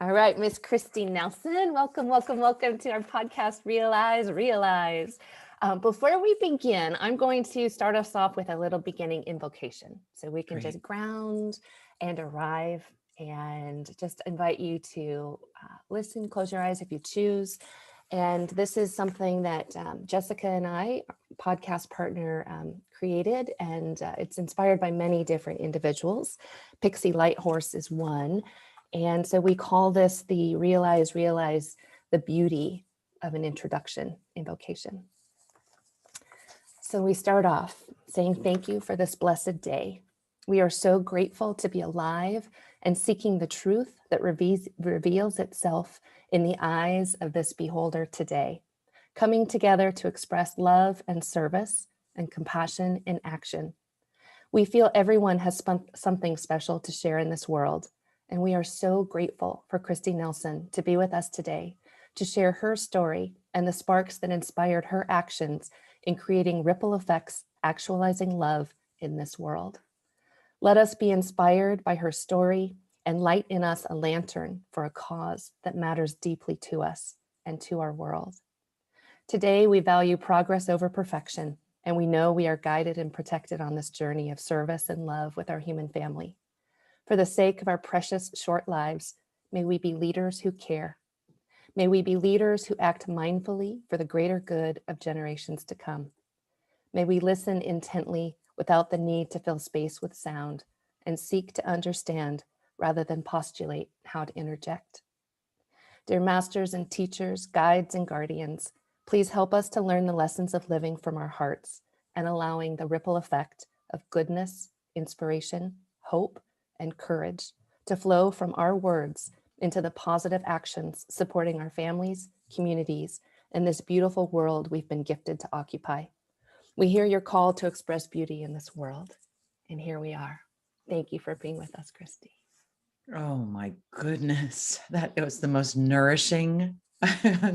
All right, Miss Kristi Nelson, welcome to our podcast, Realize. Before we begin, I'm going to start us off with a little beginning invocation so we can Great. just ground and arrive and just invite you to listen, close your eyes if you choose. And this is something that Jessica and I, podcast partner, created, and it's inspired by many different individuals. Pixie Lighthorse is one. And so we call this the Realize the Beauty of an Introduction Invocation. So we start off saying thank you for this blessed day. We are so grateful to be alive and seeking the truth that reveals itself in the eyes of this beholder today, coming together to express love and service and compassion in action. We feel everyone has something special to share in this world, and we are so grateful for Kristi Nelson to be with us today, to share her story and the sparks that inspired her actions in creating ripple effects, actualizing love in this world. Let us be inspired by her story and light in us a lantern for a cause that matters deeply to us and to our world. Today, we value progress over perfection, and we know we are guided and protected on this journey of service and love with our human family. For the sake of our precious short lives, may we be leaders who care. May we be leaders who act mindfully for the greater good of generations to come. May we listen intently without the need to fill space with sound and seek to understand rather than postulate how to interject. Dear masters and teachers, guides and guardians, please help us to learn the lessons of living from our hearts and allowing the ripple effect of goodness, inspiration, hope, and courage to flow from our words into the positive actions supporting our families, communities, and this beautiful world we've been gifted to occupy. We hear your call to express beauty in this world, and here we are. Thank you for being with us, Kristi. Oh my goodness. That was the most nourishing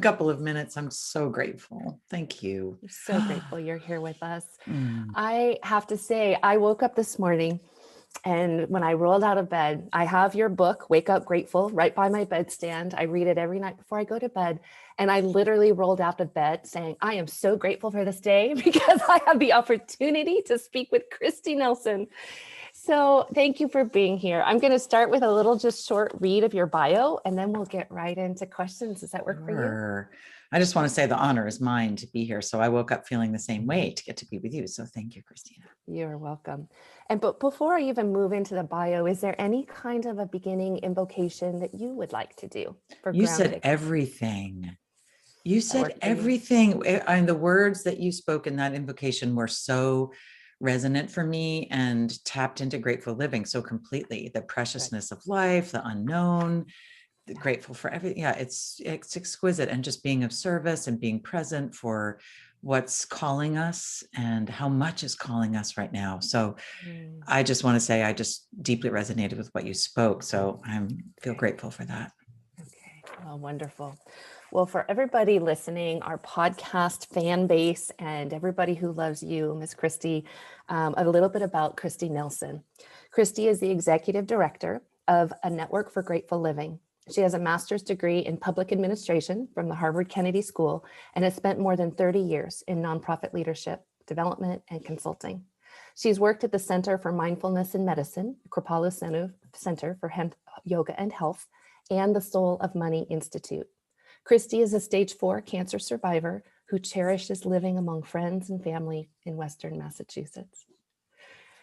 couple of minutes. I'm so grateful. Thank you. I'm so grateful you're here with us. Mm. I have to say, I woke up this morning, and when I rolled out of bed, I have your book, Wake Up Grateful, right by my bedstand. I read it every night before I go to bed. And I literally rolled out of bed saying, I am so grateful for this day because I have the opportunity to speak with Kristi Nelson. So thank you for being here. I'm going to start with a little just short read of your bio, and then we'll get right into questions. Does that work for you? I just want to say the honor is mine to be here. So I woke up feeling the same way to get to be with you. So thank you, Christina. You're welcome. But before I even move into the bio, is there any kind of a beginning invocation that you would like to do for You grounding? said everything. You said you? everything. And the words that you spoke in that invocation were so resonant for me and tapped into grateful living so completely. The preciousness of life, the unknown, grateful for everything. Yeah, it's exquisite. And just being of service and being present for what's calling us and how much is calling us right now. So I just want to say I just deeply resonated with what you spoke. So I feel grateful for that. Okay. Oh, wonderful. Well, for everybody listening, our podcast fan base and everybody who loves you, Miss Kristi, a little bit about Kristi Nelson. Kristi is the executive director of a network for grateful living. She has a master's degree in public administration from the Harvard Kennedy School and has spent more than 30 years in nonprofit leadership, development, and consulting. She's worked at the Center for Mindfulness in Medicine, Kripalu Center for Yoga and Health, and the Soul of Money Institute. Kristi is a stage 4 cancer survivor who cherishes living among friends and family in Western Massachusetts.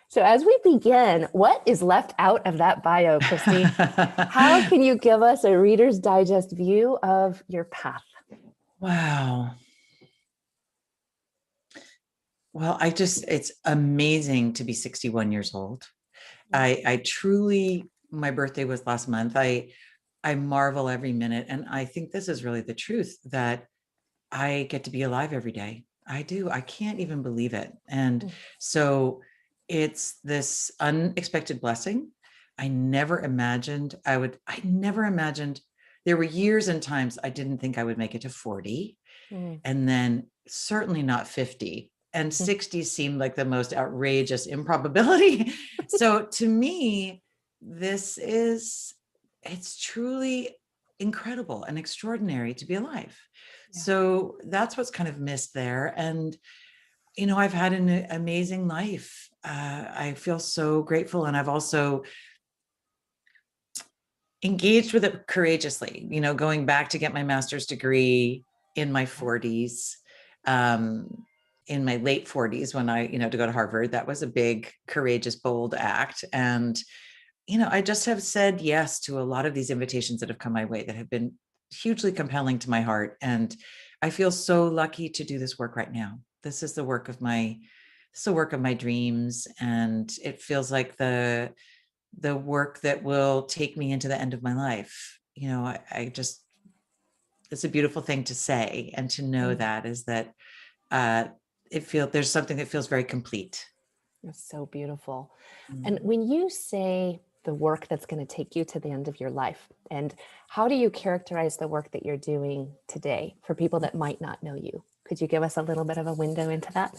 So as we begin, what is left out of that bio, Kristi? How can you give us a Reader's Digest view of your path? Wow. Well, it's amazing to be 61 years old. I truly, my birthday was last month. I marvel every minute. And I think this is really the truth, that I get to be alive every day. I do. I can't even believe it. And so it's this unexpected blessing. I never imagined there were years and times I didn't think I would make it to 40, and then certainly not 50. And 60 seemed like the most outrageous improbability. So to me, it's truly incredible and extraordinary to be alive. Yeah. So that's what's kind of missed there. And, you know, I've had an amazing life. I feel so grateful. And I've also engaged with it courageously, you know, going back to get my master's degree in my 40s, in my late 40s when I, you know, to go to Harvard. That was a big, courageous, bold act. And, you know, I just have said yes to a lot of these invitations that have come my way that have been hugely compelling to my heart. And I feel so lucky to do this work right now. This is the work of my, it's the work of my dreams. And it feels like the work that will take me into the end of my life. You know, I just, it's a beautiful thing to say and to know that is that there's something that feels very complete. It's so beautiful. And when you say the work that's going to take you to the end of your life, and how do you characterize the work that you're doing today for people that might not know you? Could you give us a little bit of a window into that?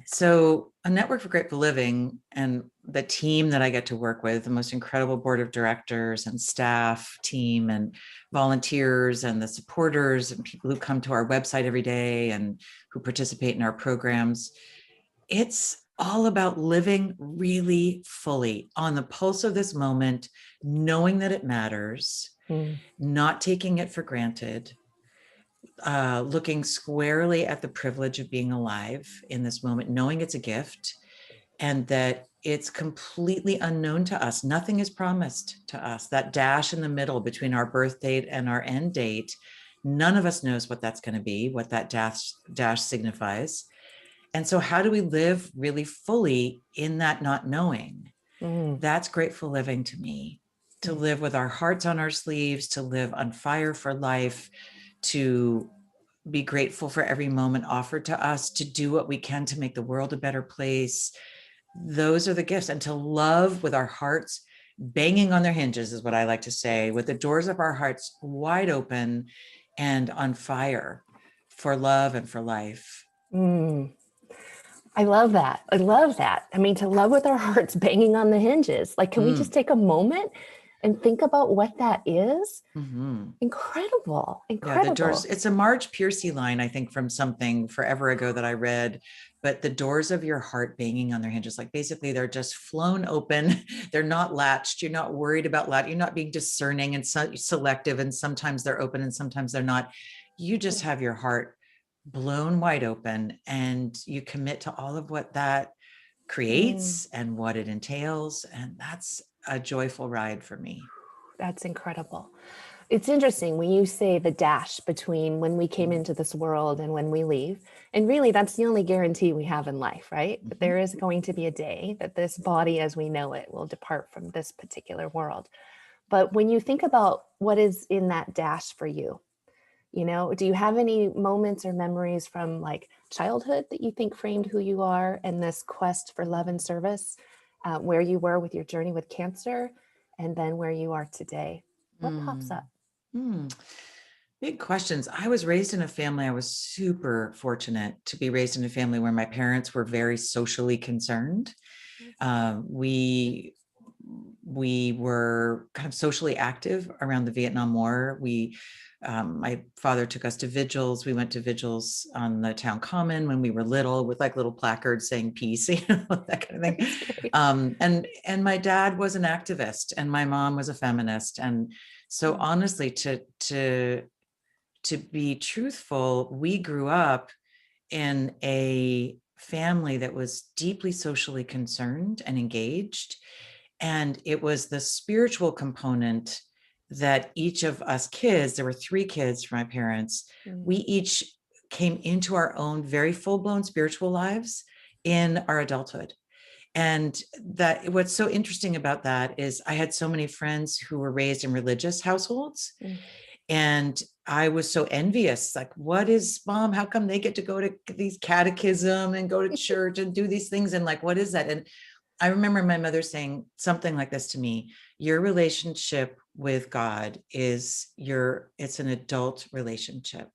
So a Network for Grateful Living and the team that I get to work with, the most incredible board of directors and staff team and volunteers and the supporters and people who come to our website every day and who participate in our programs. It's all about living really fully on the pulse of this moment, knowing that it matters, not taking it for granted, looking squarely at the privilege of being alive in this moment, knowing it's a gift and that it's completely unknown to us. Nothing is promised to us. That dash in the middle between our birth date and our end date, none of us knows what that's going to be, what that dash signifies. And so how do we live really fully in that not knowing? That's grateful living to me, to live with our hearts on our sleeves, to live on fire for life, to be grateful for every moment offered to us, to do what we can to make the world a better place. Those are the gifts. And to love with our hearts banging on their hinges is what I like to say, with the doors of our hearts wide open and on fire for love and for life. I love that. I love that. I mean, to love with our hearts banging on the hinges. Like, can we just take a moment and think about what that is? Incredible. Yeah, the Incredible. doors, it's a Marge Piercy line, I think, from something forever ago that I read, but the doors of your heart banging on their hinges, like basically they're just flown open. They're not latched. You're not worried about latch. You're not being discerning and selective. And sometimes they're open and sometimes they're not. You just have your heart blown wide open and you commit to all of what that creates and what it entails. And that's a joyful ride for me. That's incredible. It's interesting when you say the dash between when we came into this world and when we leave. And really, that's the only guarantee we have in life, right? That there is going to be a day that this body as we know it will depart from this particular world. But when you think about what is in that dash for you, you know, do you have any moments or memories from like childhood that you think framed who you are and this quest for love and service, where you were with your journey with cancer and then where you are today? What pops up? Big questions. I was raised in a family. I was super fortunate to be raised in a family where my parents were very socially concerned. We were kind of socially active around the Vietnam War. My father took us to vigils. We went to vigils on the town common when we were little with like little placards saying peace, you know, that kind of thing. And my dad was an activist and my mom was a feminist. And so honestly, to be truthful, we grew up in a family that was deeply socially concerned and engaged. And it was the spiritual component that each of us kids, there were 3 kids for my parents, we each came into our own very full-blown spiritual lives in our adulthood. And that what's so interesting about that is I had so many friends who were raised in religious households. And I was so envious, like, what is mom? How come they get to go to these catechism and go to church and do these things? And like, what is that? And I remember my mother saying something like this to me: your relationship with God it's an adult relationship.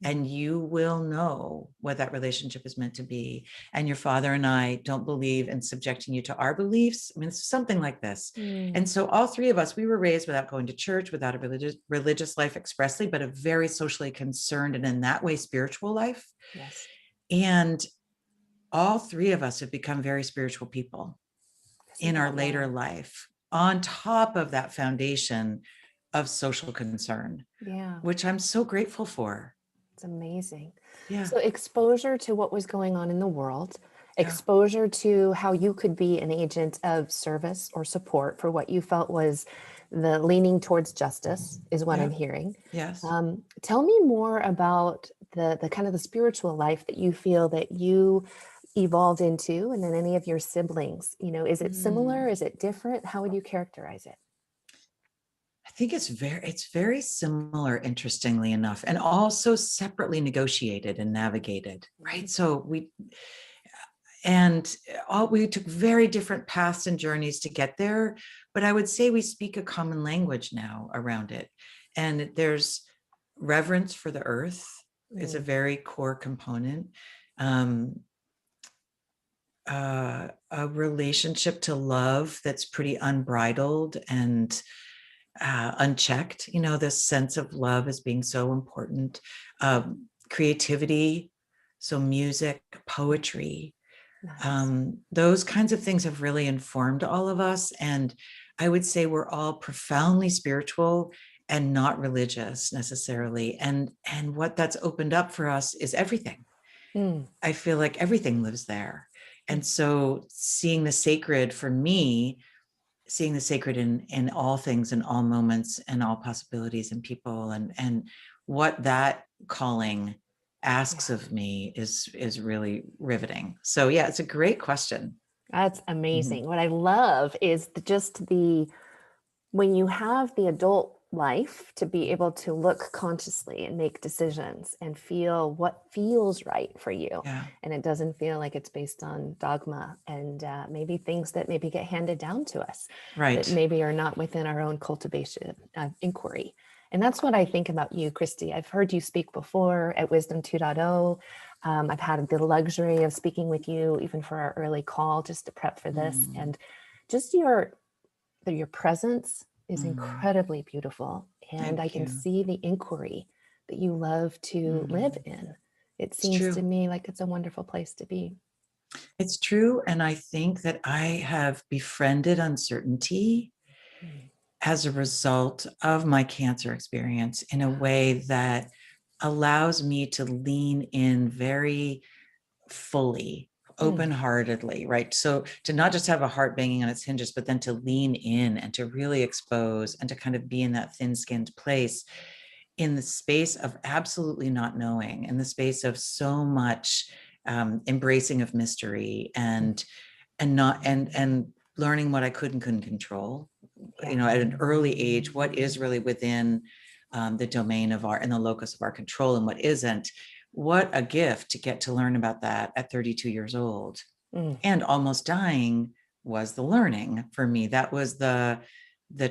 and you will know what that relationship is meant to be. And your father and I don't believe in subjecting you to our beliefs. I mean, it's something like this. And so all three of us, we were raised without going to church, without a religious life expressly, but a very socially concerned and in that way spiritual life. Yes. And all three of us have become very spiritual people in our later life, on top of that foundation of social concern, Yeah. which I'm so grateful for. It's amazing. Yeah. So exposure to what was going on in the world, Yeah. exposure to how you could be an agent of service or support for what you felt was the leaning towards justice is what Yeah. I'm hearing. Yes. Tell me more about the kind of the spiritual life that you feel that you evolved into, and then any of your siblings, is it similar? Is it different? How would you characterize it? I think it's very similar, interestingly enough, and also separately negotiated and navigated, right? So we took very different paths and journeys to get there, but I would say we speak a common language now around it. And there's reverence for the earth is a very core component. A relationship to love that's pretty unbridled and unchecked. This sense of love as being so important. Creativity, so music, poetry, those kinds of things have really informed all of us. And I would say we're all profoundly spiritual and not religious necessarily. And what that's opened up for us is everything. I feel like everything lives there. And so seeing the sacred for me, seeing the sacred in all things, in all moments, and all possibilities and people, and what that calling asks of me is really riveting. So yeah, it's a great question. That's amazing. What I love is when you have the adult life to be able to look consciously and make decisions and feel what feels right for you. Yeah. And it doesn't feel like it's based on dogma and maybe things that maybe get handed down to us, Right. that maybe are not within our own cultivation of inquiry. And that's what I think about you, Kristi. I've heard you speak before at Wisdom 2.0. I've had the luxury of speaking with you even for our early call just to prep for this. And just your presence is incredibly beautiful. And I can see the inquiry that you love to live in. It seems to me like it's a wonderful place to be. It's true. And I think that I have befriended uncertainty as a result of my cancer experience in a way that allows me to lean in very fully, open-heartedly, right? So to not just have a heart banging on its hinges, but then to lean in and to really expose and to kind of be in that thin-skinned place in the space of absolutely not knowing, in the space of so much embracing of mystery and learning what I could and couldn't control. At an early age, what is really within the domain of and the locus of our control and what isn't. What a gift to get to learn about that at 32 years old and almost dying was the learning for me. That was the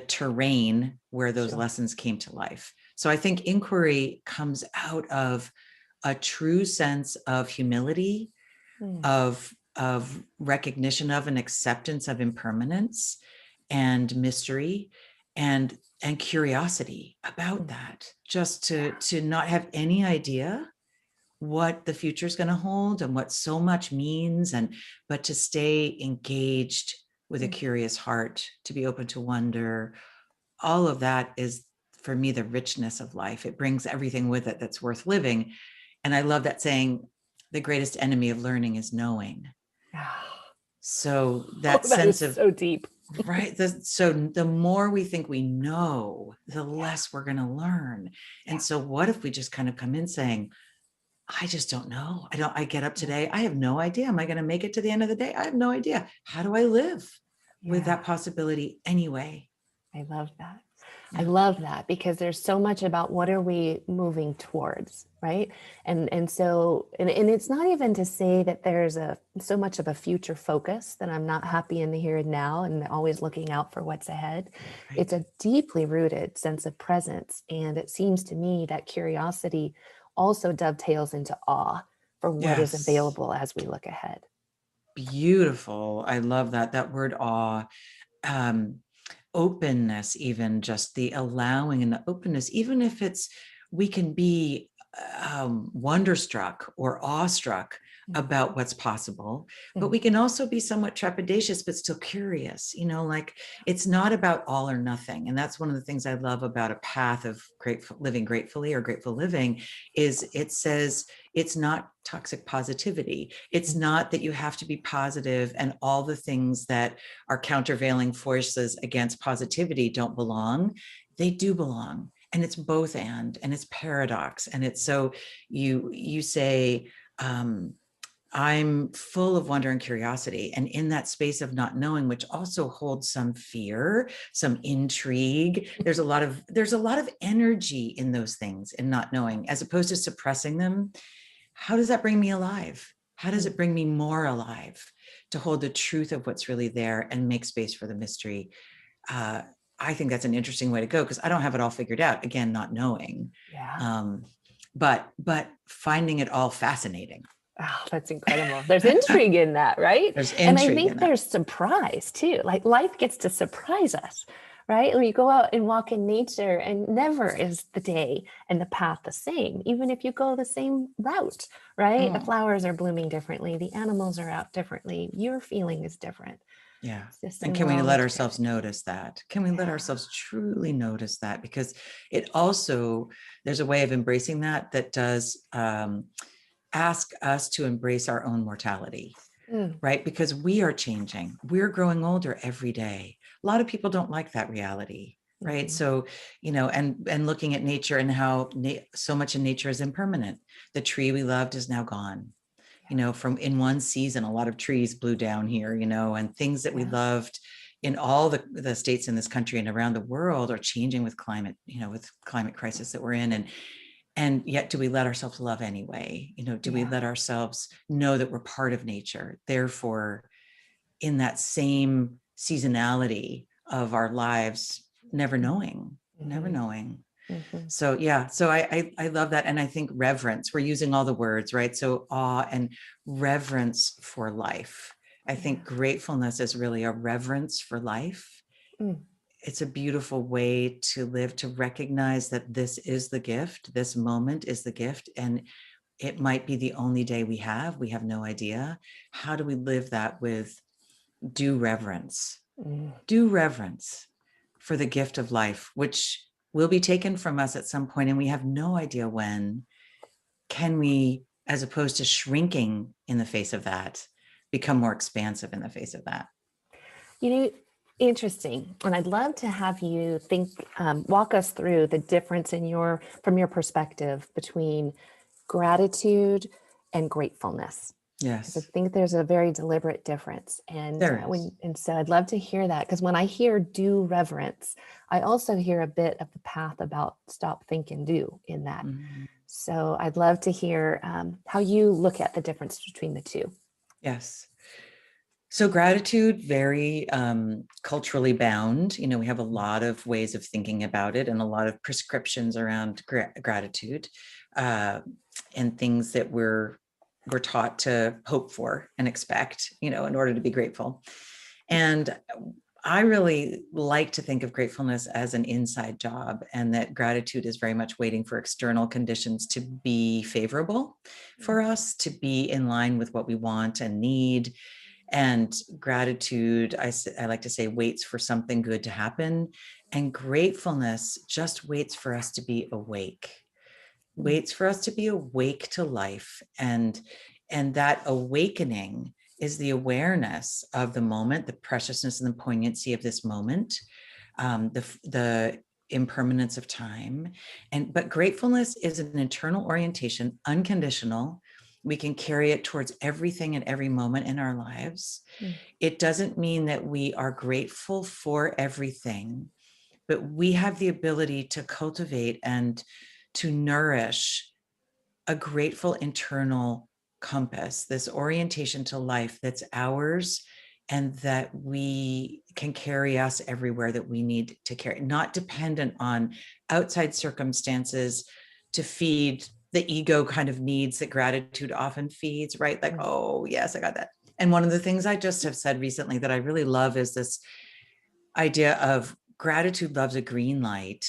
terrain where those lessons came to life. So I think inquiry comes out of a true sense of humility, of recognition of and acceptance of impermanence and mystery and curiosity about that, just to not have any idea what the future is going to hold and what so much means, but to stay engaged with a curious heart, to be open to wonder. All of that is, for me, the richness of life. It brings everything with it that's worth living. And I love that saying, the greatest enemy of learning is knowing. So that sense of so deep, right? So the more we think we know, the less we're going to learn. And so what if we just kind of come in saying, I just don't know. I get up today. I have no idea. Am I going to make it to the end of the day? I have no idea. How do I live with that possibility anyway? I love that. I love that because there's so much about what are we moving towards, right? And so it's not even to say that there's so much of a future focus that I'm not happy in the here and now and always looking out for what's ahead. Right. It's a deeply rooted sense of presence. And it seems to me that curiosity also dovetails into awe for what is Yes. available as we look ahead. Beautiful. I love that word awe. Um, Openness, even just the allowing and the openness, even if we can be wonderstruck or awestruck about what's possible, but we can also be somewhat trepidatious, but still curious, like it's not about all or nothing. And that's one of the things I love about a path of living gratefully or grateful living is it says it's not toxic positivity. It's not that you have to be positive and all the things that are countervailing forces against positivity don't belong. They do belong. And it's both and it's paradox. And it's so you say, I'm full of wonder and curiosity. And in that space of not knowing, which also holds some fear, some intrigue, there's a lot of energy in those things in not knowing, as opposed to suppressing them. How does that bring me alive? How does it bring me more alive to hold the truth of what's really there and make space for the mystery? I think that's an interesting way to go because I don't have it all figured out. Again, not knowing, but finding it all fascinating. Oh, that's incredible. There's intrigue in that, right? There's And I intrigue in think that. there's surprise too. Like life gets to surprise us, right? When you go out and walk in nature and never is the day and the path the same, even if you go the same route, right? The flowers are blooming differently. The animals are out differently. Your feeling is different. Yeah. Just, And and can we're we all let together. ourselves notice that? Can we let ourselves truly notice that? Because it also, there's a way of embracing that does ask us to embrace our own mortality, right? Because we are changing. We're growing older every day. A lot of people don't like that reality, right? So, and looking at nature and how so much in nature is impermanent. The tree we loved is now gone. From in one season, a lot of trees blew down here, and things that we loved in all the states in this country and around the world are changing with climate, with climate crisis that we're in. And yet, do we let ourselves love anyway? Do we let ourselves know that we're part of nature? Therefore, in that same seasonality of our lives, never knowing. So yeah, so I love that. And I think reverence, we're using all the words, right? So awe and reverence for life. I think gratefulness is really a reverence for life. It's a beautiful way to live, to recognize that this is the gift, this moment is the gift, and it might be the only day we have no idea. How do we live that with due reverence for the gift of life, which will be taken from us at some point and we have no idea when? Can we, as opposed to shrinking in the face of that, become more expansive in the face of that? Interesting. And I'd love to have you walk us through the difference from your perspective between gratitude and gratefulness. Because I Yes. think there's a very deliberate difference. And There is. so I'd love to hear that, because when I hear due reverence, I also hear a bit of the path about stop, think, and do in that. So I'd love to hear how you look at the difference between the two. Yes. So gratitude, very culturally bound. We have a lot of ways of thinking about it and a lot of prescriptions around gratitude and things that we're taught to hope for and expect, in order to be grateful. And I really like to think of gratefulness as an inside job, and that gratitude is very much waiting for external conditions to be favorable for us, to be in line with what we want and need. And gratitude, I like to say, waits for something good to happen. And gratefulness just waits for us to be awake, waits for us to be awake to life. And that awakening is the awareness of the moment, the preciousness and the poignancy of this moment, the impermanence of time. But gratefulness is an internal orientation, unconditional. We can carry it towards everything and every moment in our lives. It doesn't mean that we are grateful for everything, but we have the ability to cultivate and to nourish a grateful internal compass, this orientation to life that's ours and that we can carry us everywhere that we need to carry, not dependent on outside circumstances to feed the ego kind of needs that gratitude often feeds, right? Like, Mm. oh, yes, I got that. And one of the things I just have said recently that I really love is this idea of gratitude loves a green light,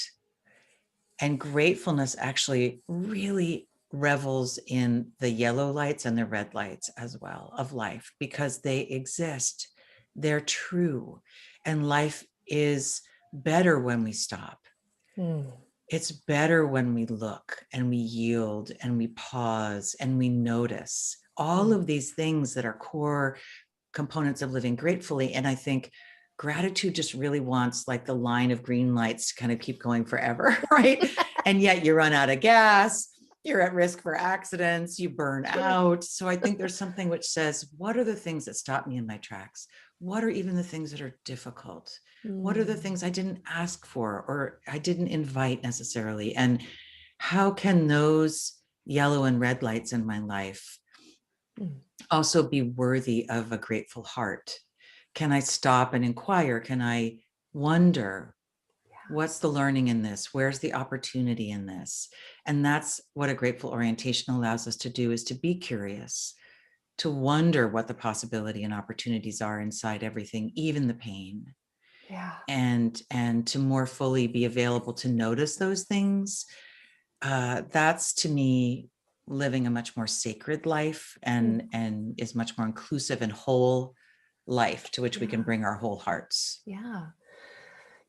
and gratefulness actually really revels in the yellow lights and the red lights as well of life, because they exist. They're true. And life is better when we stop. Mm. It's better when we look and we yield and we pause and we notice all Mm. of these things that are core components of living gratefully. And I think gratitude just really wants like the line of green lights to kind of keep going forever, right? And yet you run out of gas, you're at risk for accidents, you burn out. So I think there's something which says, what are the things that stop me in my tracks? What are even the things that are difficult? What are the Mm. things I didn't ask for or I didn't invite necessarily? And how can those yellow and red lights in my life Mm. also be worthy of a grateful heart? Can I stop and inquire? Can I wonder, what's the learning in this? Where's the opportunity in this? And that's what a grateful orientation allows us to do, is to be curious, to wonder what the possibility and opportunities are inside everything, even the pain. Yeah. And to more fully be available to notice those things. That's to me living a much more sacred life, and is much more inclusive and whole life to which we can bring our whole hearts. Yeah.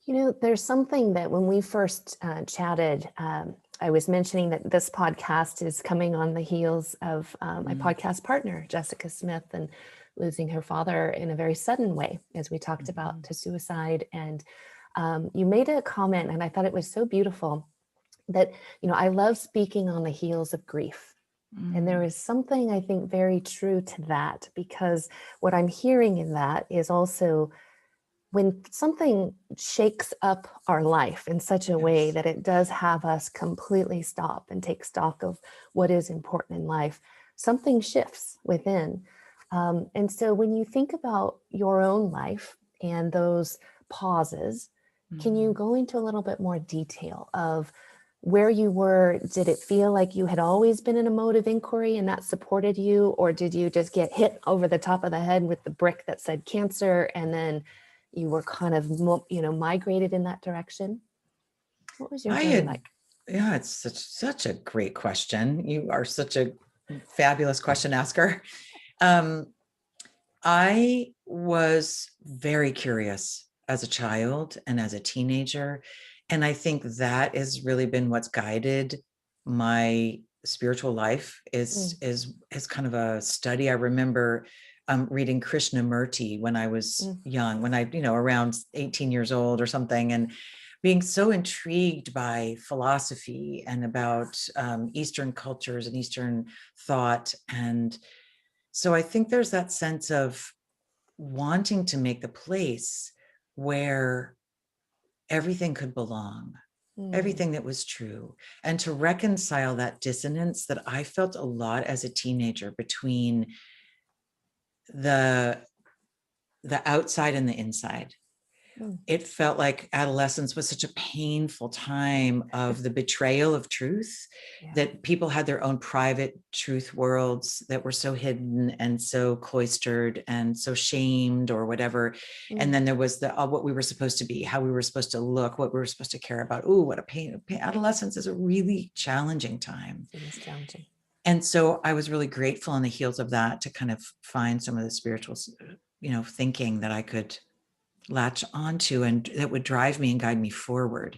You know, there's something that when we first chatted, I was mentioning that this podcast is coming on the heels of my podcast partner, Jessica Smith, and losing her father in a very sudden way, as we talked about, to suicide. And you made a comment, and I thought it was so beautiful that, you know, I love speaking on the heels of grief. And there is something, I think, very true to that, because what I'm hearing in that is also when something shakes up our life in such a way Yes. that it does have us completely stop and take stock of what is important in life, something shifts within. And so when you think about your own life and those pauses, can you go into a little bit more detail of where you were? Did it feel like you had always been in a mode of inquiry and that supported you? Or did you just get hit over the top of the head with the brick that said cancer, and then you were kind of, you know, migrated in that direction? What was your journey like? Yeah, it's such a great question. You are such a fabulous question asker. I was very curious as a child and as a teenager. And I think that has really been what's guided my spiritual life, is kind of a study. I remember reading Krishnamurti when I was young, when I, around 18 years old or something, and being so intrigued by philosophy and about Eastern cultures and Eastern thought. And so I think there's that sense of wanting to make the place where everything could belong, everything that was true, and to reconcile that dissonance that I felt a lot as a teenager between the outside and the inside. It felt like adolescence was such a painful time of the betrayal of truth, that people had their own private truth worlds that were so hidden and so cloistered and so shamed or whatever. And then there was the what we were supposed to be, how we were supposed to look, what we were supposed to care about. Ooh, what a pain. Adolescence is a really challenging time. It is challenging. And so I was really grateful on the heels of that to kind of find some of the spiritual, thinking that I could latch onto, and that would drive me and guide me forward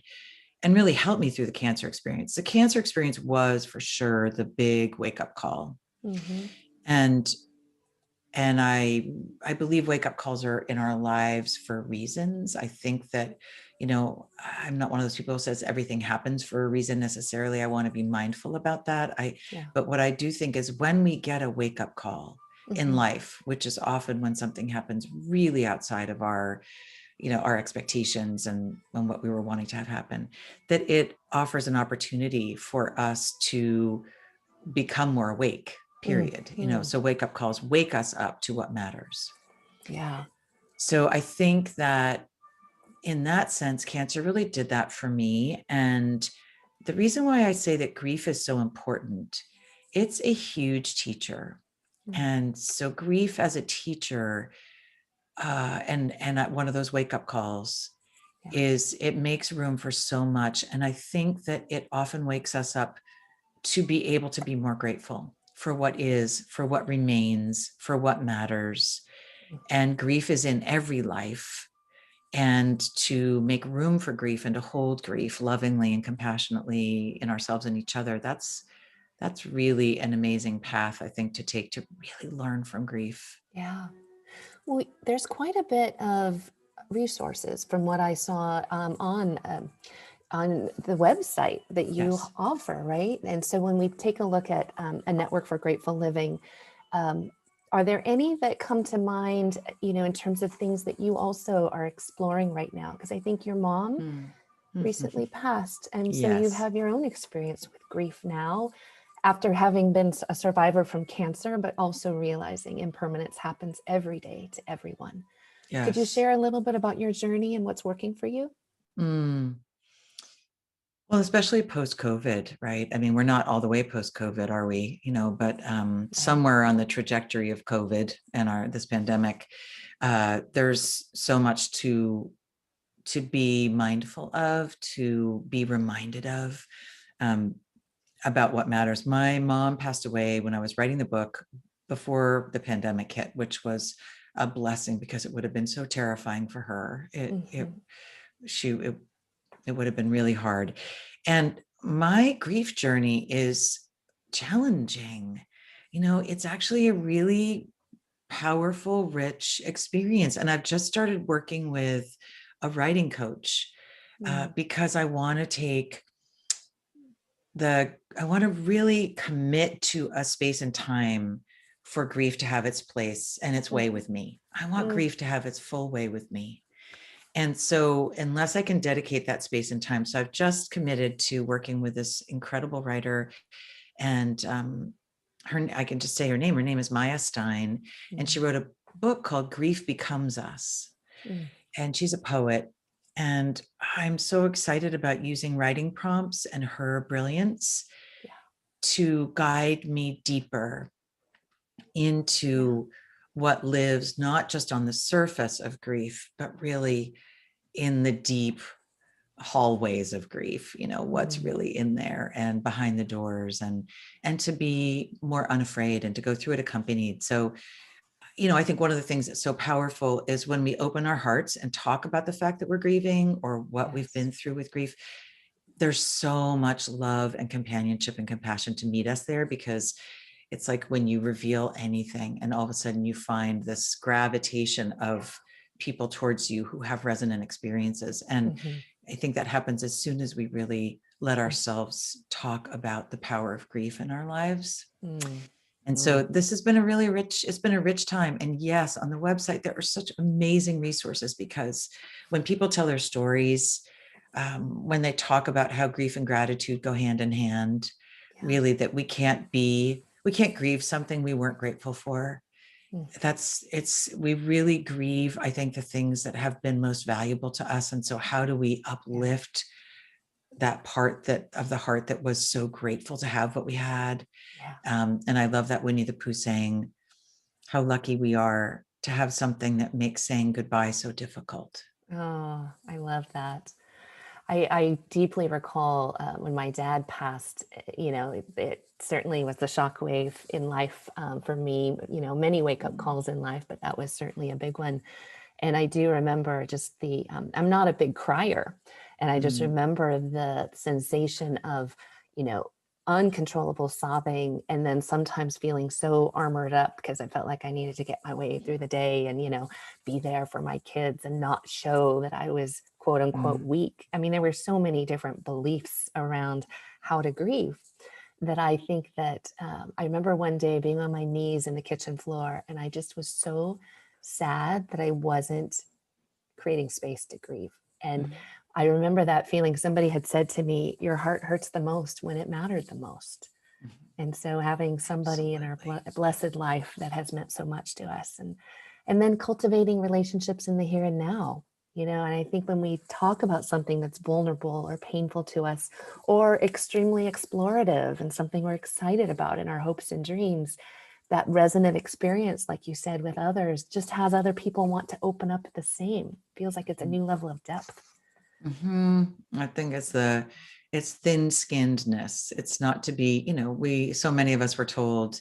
and really help me through the cancer experience. The cancer experience was for sure the big wake-up call. And I believe wake-up calls are in our lives for reasons. I think that, I'm not one of those people who says everything happens for a reason necessarily. I want to be mindful about that. But what I do think is when we get a wake-up call in life, which is often when something happens really outside of our expectations and what we were wanting to have happen, that it offers an opportunity for us to become more awake, period. So wake up calls wake us up to what matters. Yeah. So I think that in that sense, cancer really did that for me. And the reason why I say that grief is so important, it's a huge teacher. Mm. And so grief as a teacher, and one of those wake up calls Yeah. is it makes room for so much. And I think that it often wakes us up to be able to be more grateful for what is, for what remains, for what matters. And grief is in every life. And to make room for grief and to hold grief lovingly and compassionately in ourselves and each other, that's really an amazing path, I think, to take to really learn from grief. Yeah. Well, there's quite a bit of resources from what I saw on the website that you Yes. offer, right? And so when we take a look at a network for grateful living, um, are there any that come to mind, in terms of things that you also are exploring right now? Because I think your mom Mm-hmm. recently passed, and so you Yes. have your own experience with grief now after having been a survivor from cancer, but also realizing impermanence happens every day to everyone. Could you Yes. share a little bit about your journey and what's working for you? Mm. Well, especially post-COVID, right? I mean, we're not all the way post-COVID, are we? But Right. somewhere on the trajectory of COVID and this pandemic, there's so much to be mindful of, to be reminded of, um, about what matters. My mom passed away when I was writing the book before the pandemic hit, which was a blessing because it would have been so terrifying for her. Mhm. It would have been really hard. And my grief journey is challenging. It's actually a really powerful, rich experience. And I've just started working with a writing coach Mm. because I want to really commit to a space and time for grief to have its place and its way Mhm. with me. I want Mm. grief to have its full way with me. And so, unless I can dedicate that space and time, so I've just committed to working with this incredible writer, and I can just say her name. Her name is Maya Stein, and she Mm. wrote a book called Grief Becomes Us. Mm. And she's a poet. And I'm so excited about using writing prompts and her brilliance Yeah. to guide me deeper Yeah. into what lives not just on the surface of grief, but really in the deep hallways of grief, what's Mm. really in there and behind the doors, and to be more unafraid and to go through it accompanied. So, I think one of the things that's so powerful is when we open our hearts and talk about the fact that we're grieving or what we've Yes. been through with grief. There's so much love and companionship and compassion to meet us there, because it's like when you reveal anything and all of a sudden you find this gravitation of people towards you who have resonant experiences. And Mhm. I think that happens as soon as we really let ourselves talk about the power of grief in our lives. Mm. And so Mm. this has been it's been a rich time. And yes, on the website, there are such amazing resources, because when people tell their stories, when they talk about how grief and gratitude go hand in hand, Yeah. really, that we can't grieve something we weren't grateful for. Mm. We really grieve, I think, the things that have been most valuable to us. And so how do we Yeah. uplift that part of the heart that was so grateful to have what we had? Yeah. And I love that Winnie the Pooh saying, how lucky we are to have something that makes saying goodbye so difficult. Oh, I love that. I deeply recall when my dad passed, it certainly was the shockwave in life for me, many wake up calls in life, but that was certainly a big one. And I do remember just I'm not a big crier. And I just Mm, remember the sensation of, you know, uncontrollable sobbing, and then sometimes feeling so armored up because I felt like I needed to get my way through the day and, be there for my kids and not show that I was quote unquote mm, weak. I mean, there were so many different beliefs around how to grieve that I think that I remember one day being on my knees in the kitchen floor, and I just was so sad that I wasn't creating space to grieve. And mm. I remember that feeling. Somebody had said to me, your heart hurts the most when it mattered the most. And so having somebody in our Absolutely. blessed life that has meant so much to us, and then cultivating relationships in the here and now, And I think when we talk about something that's vulnerable or painful to us, or extremely explorative and something we're excited about in our hopes and dreams, that resonant experience, like you said, with others, just has other people want to open up the same. Feels like it's a new level of depth. I think it's thin-skinnedness. It's not to be, so many of us were told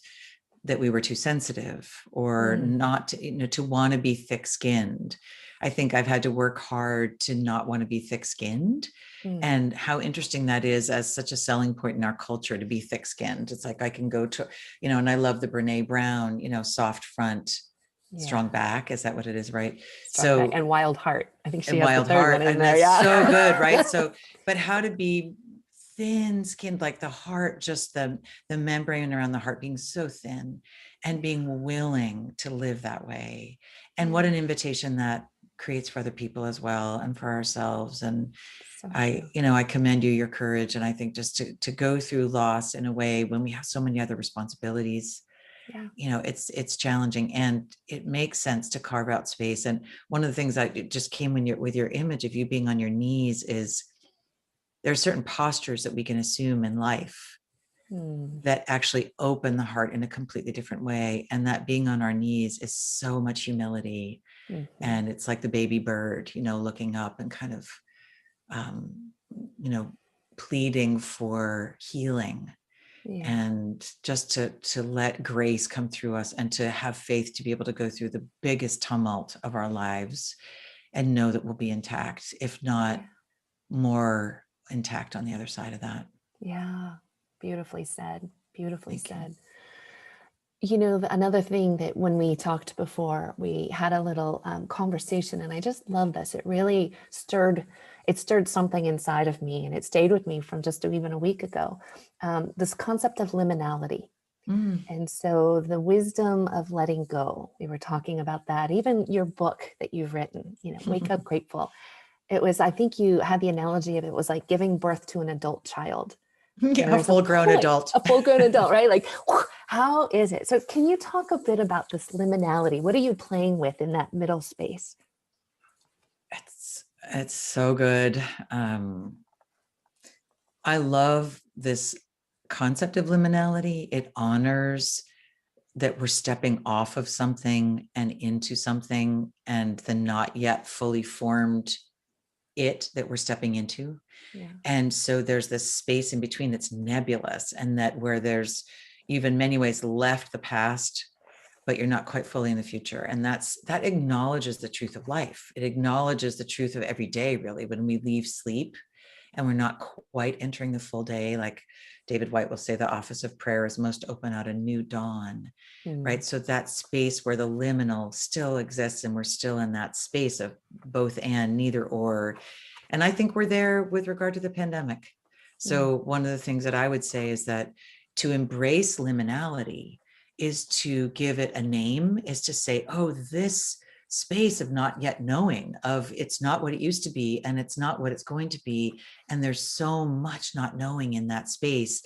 that we were too sensitive or not to want to be thick-skinned. I think I've had to work hard to not want to be thick-skinned. And how interesting that is as such a selling point in our culture to be thick-skinned. It's like I can go to, and I love the Brene Brown, soft front, strong back. Is that what it is? Right. Strong back and wild heart. I think she and has wild the third heart. one in And there. that's so good. Right. So, but how to be thin-skinned, like the heart, just the membrane around the heart being so thin and being willing to live that way. And what an invitation that creates for other people as well and for ourselves. And So I commend you, your courage. And I think just to go through loss in a way when we have so many other responsibilities, it's challenging, and it makes sense to carve out space. And one of the things that just came with your image of you being on your knees is there are certain postures that we can assume in life that actually open the heart in a completely different way. And that being on our knees is so much humility. And it's like the baby bird, looking up and kind of, pleading for healing. And just to let grace come through us and to have faith to be able to go through the biggest tumult of our lives and know that we'll be intact, if not more intact on the other side of that. Yeah. Beautifully said. Beautifully said. You. Another thing that when we talked before, we had a little conversation, and I just love this. It really stirred something inside of me, and it stayed with me from just even a week ago. This concept of liminality. And so the wisdom of letting go, we were talking about that. Even your book that you've written, Wake Up Grateful. I think you had the analogy of it was like giving birth to an adult child. Yeah, a full-grown adult. A full-grown adult, right? Like, how is it? So can you talk a bit about this liminality? What are you playing with in that middle space? It's so good. I love this concept of liminality. It honors that we're stepping off of something and into something, and the not yet fully formed it that we're stepping into. And so there's this space in between that's nebulous, and that where there's even many ways left the past, but you're not quite fully in the future. And that acknowledges the truth of life. It acknowledges the truth of every day, really, when we leave sleep and we're not quite entering the full day. Like David White will say, the office of prayer is most open at a new dawn, right? So that space where the liminal still exists, and we're still in that space of both and, neither or. And I think we're there with regard to the pandemic. So one of the things that I would say is that to embrace liminality is to give it a name, is to say, oh, this space of not yet knowing, of it's not what it used to be, and it's not what it's going to be. And there's so much not knowing in that space.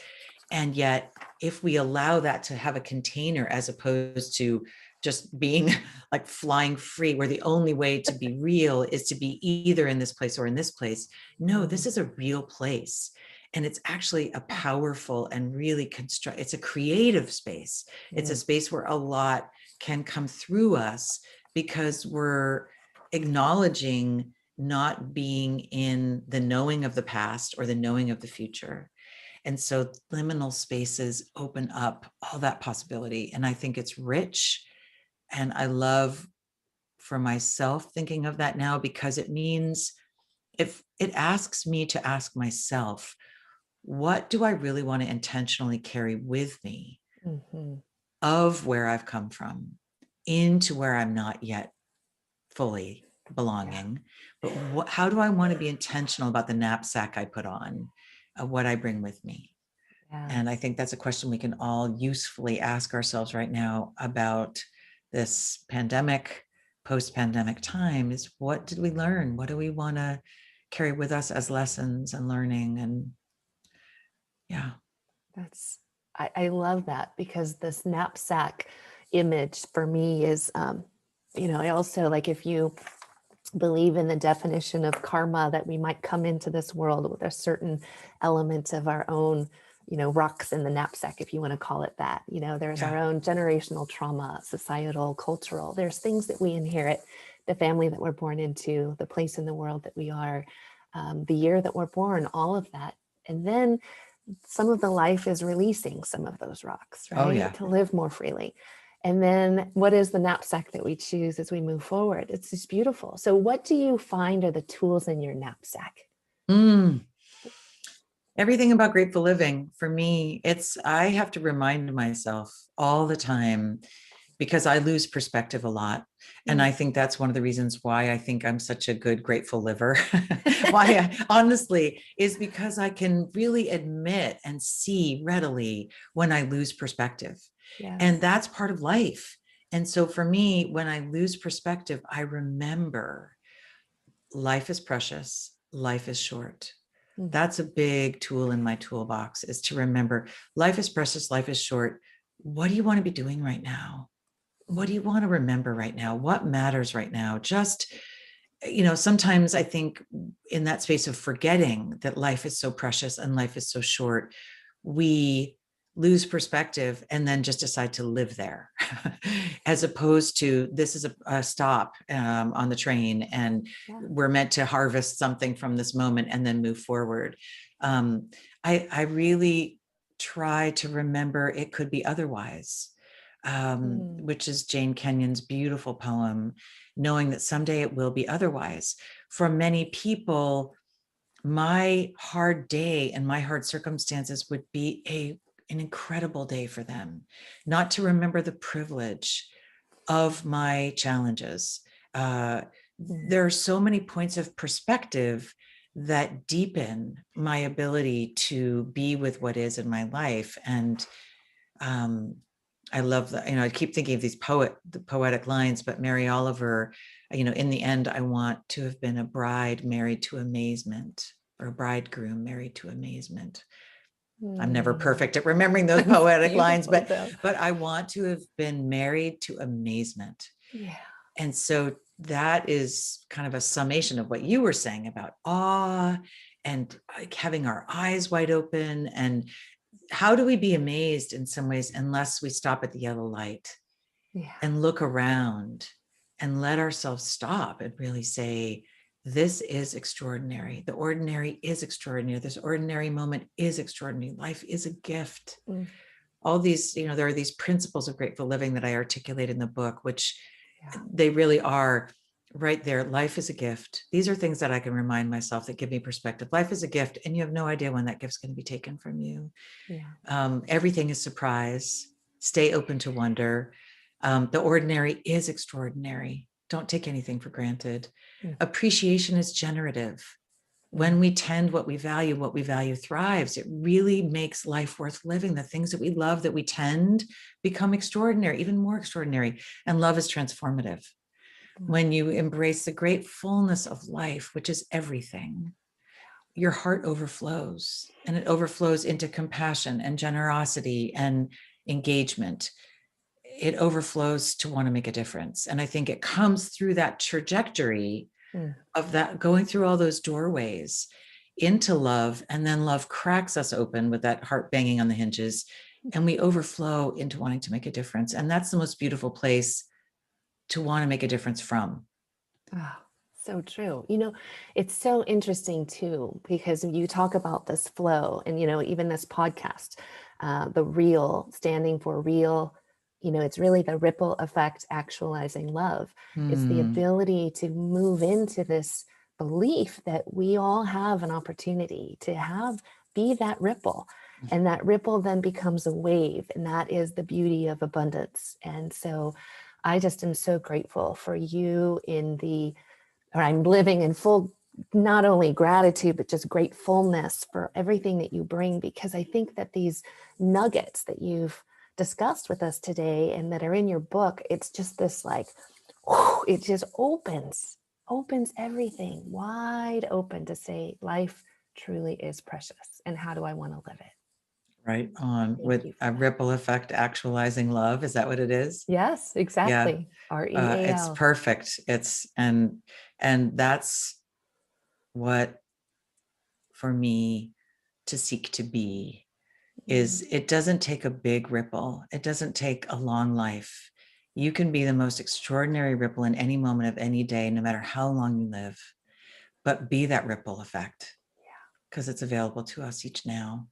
And yet, if we allow that to have a container, as opposed to just being like flying free, where the only way to be real is to be either in this place or in this place. No, this is a real place. And it's actually a powerful and really it's a creative space. It's a space where a lot can come through us, because we're acknowledging not being in the knowing of the past or the knowing of the future. And so liminal spaces open up all that possibility. And I think it's rich. And I love, for myself, thinking of that now, because it means, if it asks me to ask myself, what do I really want to intentionally carry with me of where I've come from into where I'm not yet fully belonging? But how do I want to be intentional about the knapsack I put on, what I bring with me? And I think that's a question we can all usefully ask ourselves right now about this pandemic, post-pandemic time, is what did we learn? What do we want to carry with us as lessons and learning? And I love that, because this knapsack image for me is, I also, like, if you believe in the definition of karma, that we might come into this world with a certain element of our own, rocks in the knapsack, if you want to call it that. There's Yeah. our own generational trauma, societal, cultural. There's things that we inherit, the family that we're born into, the place in the world that we are, the year that we're born, all of that. And then some of the life is releasing some of those rocks, Oh, right? yeah. To live more freely. And then what is the knapsack that we choose as we move forward? It's just beautiful. So what do you find are the tools in your knapsack? Mm. Everything about grateful living for me, I have to remind myself all the time, because I lose perspective a lot. And I think that's one of the reasons why I think I'm such a good grateful liver. Honestly, is because I can really admit and see readily when I lose perspective. Yes. And that's part of life. And so for me, when I lose perspective, I remember life is precious, life is short. That's a big tool in my toolbox, is to remember life is precious, life is short. What do you want to be doing right now? What do you want to remember right now? What matters right now? Just, sometimes I think in that space of forgetting that life is so precious and life is so short, we lose perspective and then just decide to live there, as opposed to this is a stop on the train, and we're meant to harvest something from this moment and then move forward. I really try to remember it could be otherwise, which is Jane Kenyon's beautiful poem, knowing that someday it will be otherwise. For many people, my hard day and my hard circumstances would be an incredible day for them, not to remember the privilege of my challenges. There are so many points of perspective that deepen my ability to be with what is in my life. And I love that, I keep thinking of the poetic lines, but Mary Oliver, in the end, I want to have been a bride married to amazement, or a bridegroom married to amazement. I'm never perfect at remembering those poetic lines, but I want to have been married to amazement. Yeah. And so that is kind of a summation of what you were saying about awe and like having our eyes wide open. And how do we be amazed in some ways unless we stop at the yellow light and look around and let ourselves stop and really say, this is extraordinary. The ordinary is extraordinary. This ordinary moment is extraordinary. Life is a gift. All these, there are these principles of grateful living that I articulate in the book, which they really are right there. Life is a gift. These are things that I can remind myself that give me perspective. Life is a gift, and you have no idea when that gift's going to be taken from you. Everything is surprise. Stay open to wonder. The ordinary is extraordinary. Don't take anything for granted. Appreciation is generative. When we tend what we value thrives. It really makes life worth living. The things that we love, that we tend, become extraordinary, even more extraordinary. And love is transformative. When you embrace the great fullness of life, which is everything, your heart overflows, and it overflows into compassion and generosity and engagement. It overflows to want to make a difference. And I think it comes through that trajectory of that, going through all those doorways into love, and then love cracks us open with that heart banging on the hinges, and we overflow into wanting to make a difference. And that's the most beautiful place to want to make a difference from. Oh, so true. It's so interesting too, because you talk about this flow and, even this podcast, the real, standing for real, it's really the ripple effect, actualizing love. It's the ability to move into this belief that we all have an opportunity to be that ripple. And that ripple then becomes a wave. And that is the beauty of abundance. And so I just am so grateful for you I'm living in full, not only gratitude, but just gratefulness for everything that you bring, because I think that these nuggets that you've discussed with us today and that are in your book, it's just this it just opens everything wide open to say life truly is precious. And how do I want to live it? Right on. Thank With you for a that. ripple effect, actualizing love. Is that what it is? Yes, Yeah. exactly. It's REAL. perfect. And that's what, for me, to seek to be Mm, is, it doesn't take a big ripple. It doesn't take a long life. You can be the most extraordinary ripple in any moment of any day, no matter how long you live, but be that ripple effect, because it's available to us each now.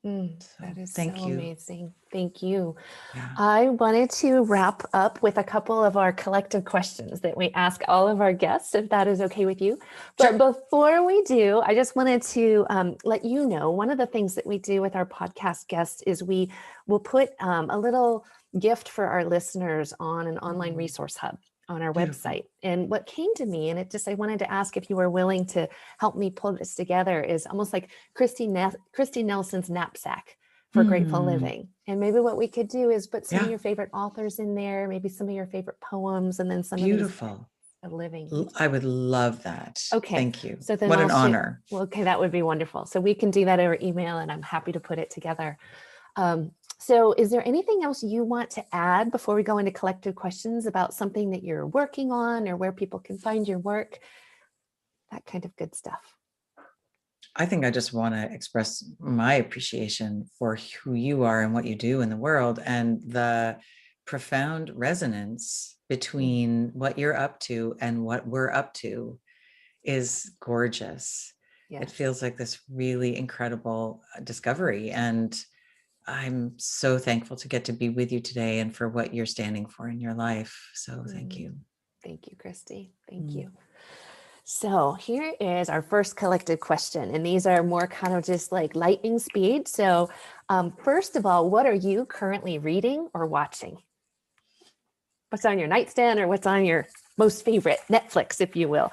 So that is so thank you. amazing. Thank you. Yeah. I wanted to wrap up with a couple of our collective questions that we ask all of our guests, if that is okay with you. But Sure. before we do, I just wanted to let you know, one of the things that we do with our podcast guests is we will put a little gift for our listeners on an online resource hub on our Beautiful. website. And what came to me, and I wanted to ask if you were willing to help me pull this together, is almost like Kristi Nelson's knapsack for grateful living. And maybe what we could do is put some of Yeah. your favorite authors in there, maybe some of your favorite poems, and then some of these Beautiful. of living. I would love that. Okay. Thank you. So then What I'll an honor. well, okay, that would be wonderful. So we can do that over email, and I'm happy to put it together. So is there anything else you want to add before we go into collective questions about something that you're working on or where people can find your work? That kind of good stuff. I think I just want to express my appreciation for who you are and what you do in the world, and the profound resonance between what you're up to and what we're up to is gorgeous. It Yes. feels like this really incredible discovery. And I'm so thankful to get to be with you today and for what you're standing for in your life. So thank you. Thank you, Kristi. Thank you. So here is our first collective question. And these are more kind of just like lightning speed. So first of all, what are you currently reading or watching? What's on your nightstand, or what's on your most favorite Netflix, if you will?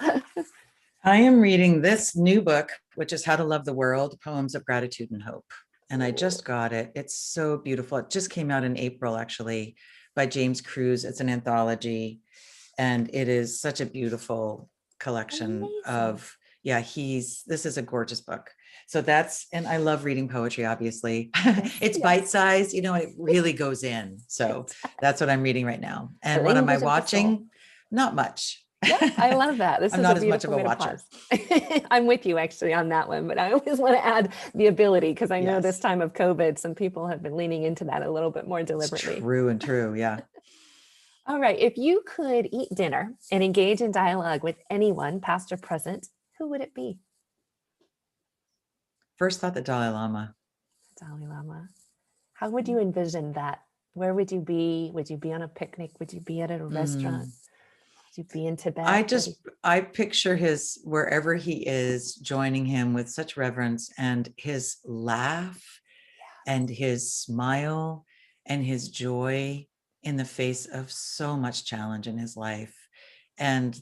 I am reading this new book, which is How to Love the World, Poems of Gratitude and Hope. And I just got it. It's so beautiful. It just came out in April, actually, by James Cruz. It's an anthology. And it is such a beautiful collection of, this is a gorgeous book. So and I love reading poetry, obviously. It's bite-sized, it really goes in. So that's what I'm reading right now. And what am I watching? Not much. Yeah, I love that. This I'm is not a as much of beautiful a way to watcher. pause. I'm with you actually on that one, but I always want to add the ability, because I know this time of COVID, some people have been leaning into that a little bit more deliberately. It's true and true, yeah. All right, if you could eat dinner and engage in dialogue with anyone, past or present, who would it be? First thought, the Dalai Lama. Dalai Lama. How would you envision that? Where would you be? Would you be on a picnic? Would you be at a restaurant? Would you be in Tibet? I picture wherever he is, joining him with such reverence, and his laugh and his smile and his joy in the face of so much challenge in his life. And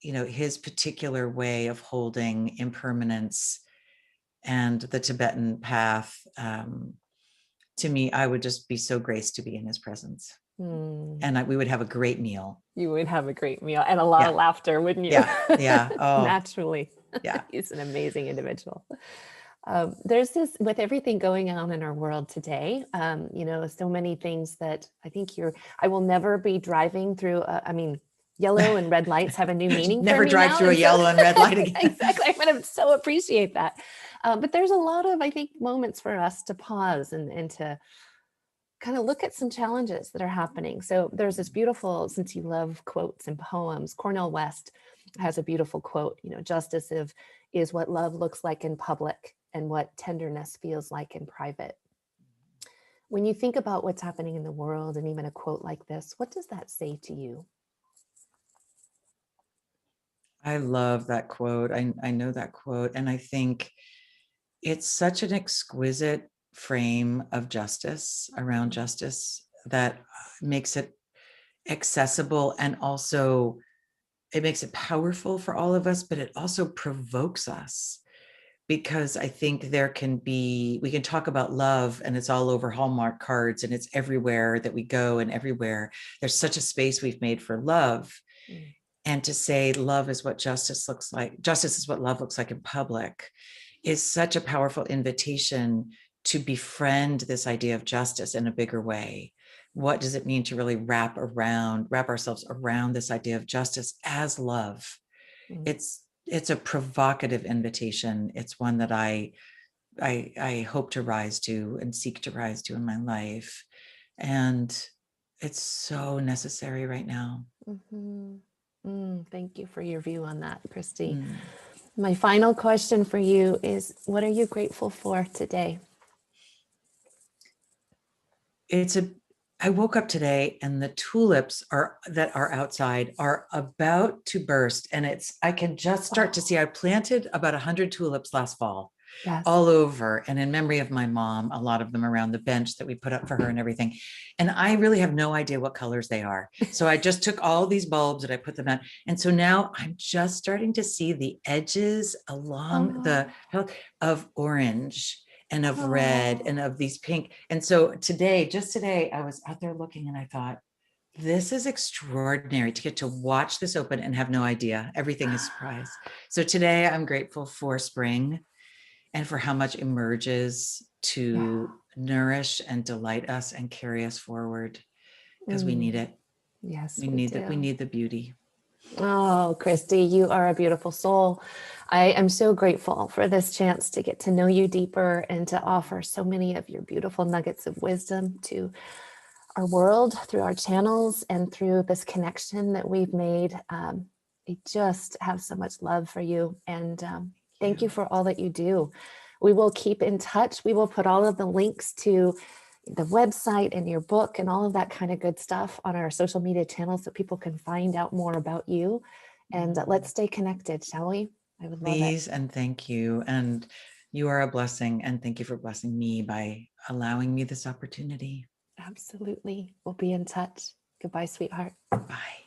his particular way of holding impermanence and the Tibetan path, to me, I would just be so graced to be in his presence. And we would have a great meal. You would have a great meal and a lot of laughter, wouldn't you? Yeah. Oh, naturally. Yeah. He's an amazing individual. There's this, with everything going on in our world today, so many things that I think I will never be driving through, yellow and red lights have a new meaning. Never for me drive now. through a yellow and red light again. Exactly. I'm going to so appreciate that. But there's a lot of, I think, moments for us to pause and to kind of look at some challenges that are happening. So there's this beautiful, since you love quotes and poems, Cornel West has a beautiful quote, justice is what love looks like in public and what tenderness feels like in private. When you think about what's happening in the world, and even a quote like this, what does that say to you? I love that quote. I know that quote. And I think it's such an exquisite frame of justice, around justice, that makes it accessible, and also it makes it powerful for all of us, but it also provokes us, because I think we can talk about love and it's all over Hallmark cards and it's everywhere that we go, and everywhere there's such a space we've made for love. And to say love is what justice looks like, justice is what love looks like in public, is such a powerful invitation to befriend this idea of justice in a bigger way. What does it mean to really wrap ourselves around this idea of justice as love? Mm. It's a provocative invitation. It's one that I hope to rise to and seek to rise to in my life. And it's so necessary right now. Mhm. Thank you for your view on that, Kristi. Mm. My final question for you is, what are you grateful for today? I woke up today and the tulips that are outside are about to burst. And I can just start to see, I planted about 100 tulips last fall. Yes. All over, and in memory of my mom, a lot of them around the bench that we put up for her and everything. And I really have no idea what colors they are. So I just took all these bulbs and I put them out. And so now I'm just starting to see the edges along of orange and of red and of these pink. And so just today, I was out there looking and I thought, this is extraordinary to get to watch this open and have no idea. Everything is surprise. So today I'm grateful for spring and for how much emerges to nourish and delight us and carry us forward, because we need it. Yes, We need the beauty. Oh, Kristi, you are a beautiful soul. I am so grateful for this chance to get to know you deeper and to offer so many of your beautiful nuggets of wisdom to our world through our channels and through this connection that we've made. I just have so much love for you, and thank you for all that you do. We will keep in touch. We will put all of the links to the website and your book and all of that kind of good stuff on our social media channels so people can find out more about you. And let's stay connected, shall we? I would love it. Please and thank you. And you are a blessing. And thank you for blessing me by allowing me this opportunity. Absolutely. We'll be in touch. Goodbye, sweetheart. Bye.